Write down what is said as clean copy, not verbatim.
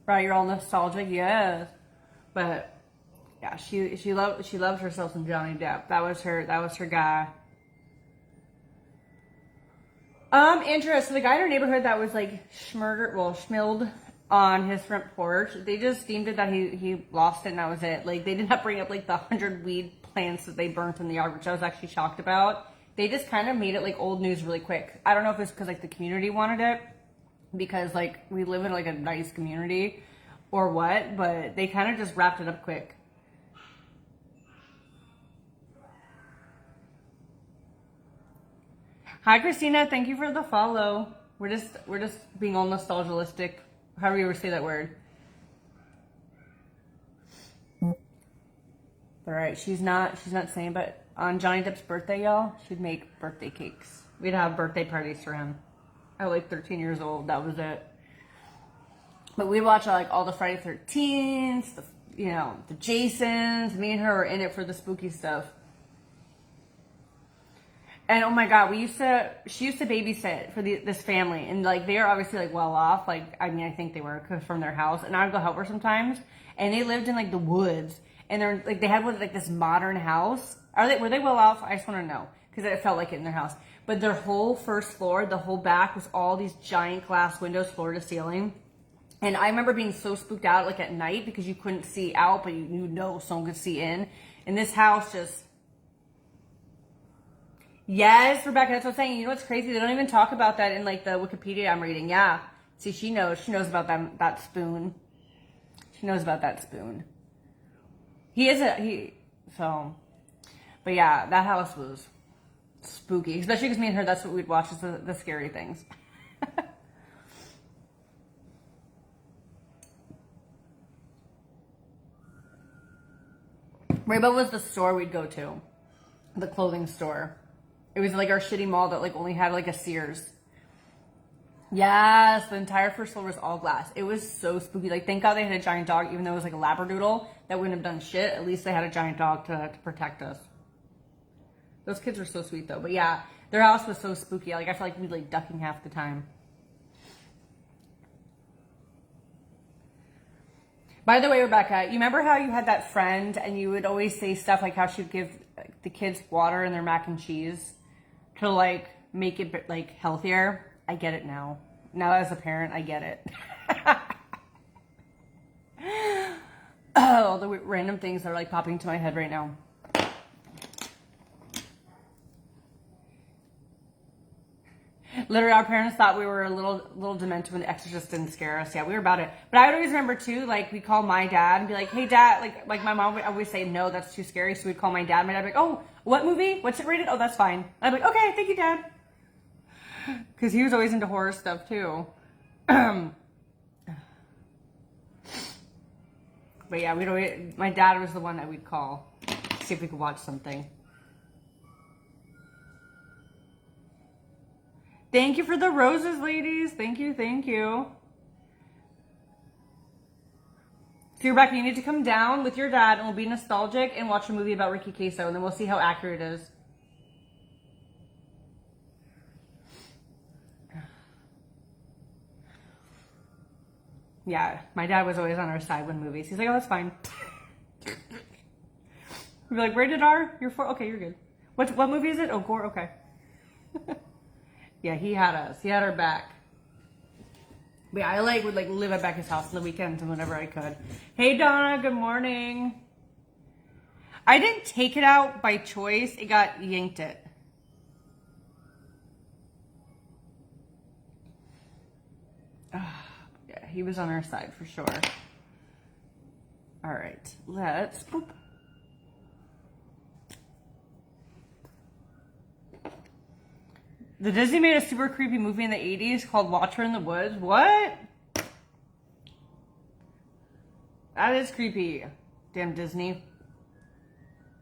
Right, you're all nostalgic, yes. But yeah, she loved herself some Johnny Depp. That was her guy. Andrea, so the guy in our neighborhood that was like schmilled on his front porch, they just deemed it that he lost it and that was it. Like they did not bring up like the 100 weed plants that they burnt in the yard, which I was actually shocked about. They just kind of made it like old news really quick. I don't know if it's because like the community wanted it, because like we live in like a nice community or what, but they kind of just wrapped it up quick. Hi Christina, thank you for the follow. We're just being all nostalgialistic, however you ever say that word. All right, she's not saying, but on Johnny Depp's birthday, y'all, she'd make birthday cakes. We'd have birthday parties for him. I was like 13 years old. That was it. But we watch like all the Friday 13th, the Jasons. Me and her were in it for the spooky stuff. And oh my god, she used to babysit for this family, and like they are obviously like well off. Like I mean, I think they were from their house, and I would go help her sometimes. And they lived in like the woods, and they're like they had like this modern house. Were they well off? I just want to know because it felt like it in their house. But their whole first floor, the whole back was all these giant glass windows, floor to ceiling. And I remember being so spooked out like at night because you couldn't see out, but you know someone could see in. And this house just. Yes, Rebecca, that's what I'm saying. You know what's crazy? They don't even talk about that in like the Wikipedia I'm reading. Yeah. See, she knows about that spoon. She knows about that spoon. So, but yeah, that house was spooky. Especially because me and her, that's what we'd watch, is the scary things. Rainbow was the store we'd go to. The clothing store. It was like our shitty mall that like only had like a Sears. Yes, the entire first floor was all glass. It was so spooky. Like thank God they had a giant dog, even though it was like a Labradoodle that wouldn't have done shit. At least they had a giant dog to protect us. Those kids were so sweet though. But yeah, their house was so spooky. Like I feel like we'd like ducking half the time. By the way, Rebecca, you remember how you had that friend and you would always say stuff like how she'd give the kids water in their mac and cheese to like make it like healthier? I get it now. Now as a parent, I get it. All the random things that are like popping into my head right now. Literally, our parents thought we were a little demented when The Exorcist didn't scare us. Yeah, we were about it. But I would always remember too, like we call my dad and be like, "Hey, Dad," like my mom would always say, "No, that's too scary." So we'd call my dad. My dad would be like, "Oh, what movie? What's it rated? Oh, that's fine." I'd be like, "Okay, thank you, Dad," because he was always into horror stuff too. But yeah, my dad was the one that we'd call, see if we could watch something. Thank you for the roses, ladies. Thank you, thank you. So Rebecca, you need to come down with your dad and we'll be nostalgic and watch a movie about Ricky Queso, and then we'll see how accurate it is. Yeah, my dad was always on our side when movies. He's like, "Oh, that's fine." We'd be like, "Rated R? You're 4? Okay, you're good." What movie is it? Oh, gore? Okay. Yeah, he had us. He had our back. But yeah, I would live at Becca's house on the weekends and whenever I could. Hey Donna, good morning. I didn't take it out by choice. It got yanked it. Yeah, he was on our side for sure. All right, let's boop. The Disney made a super creepy movie in the 80s called Watcher in the Woods. What? That is creepy. Damn Disney.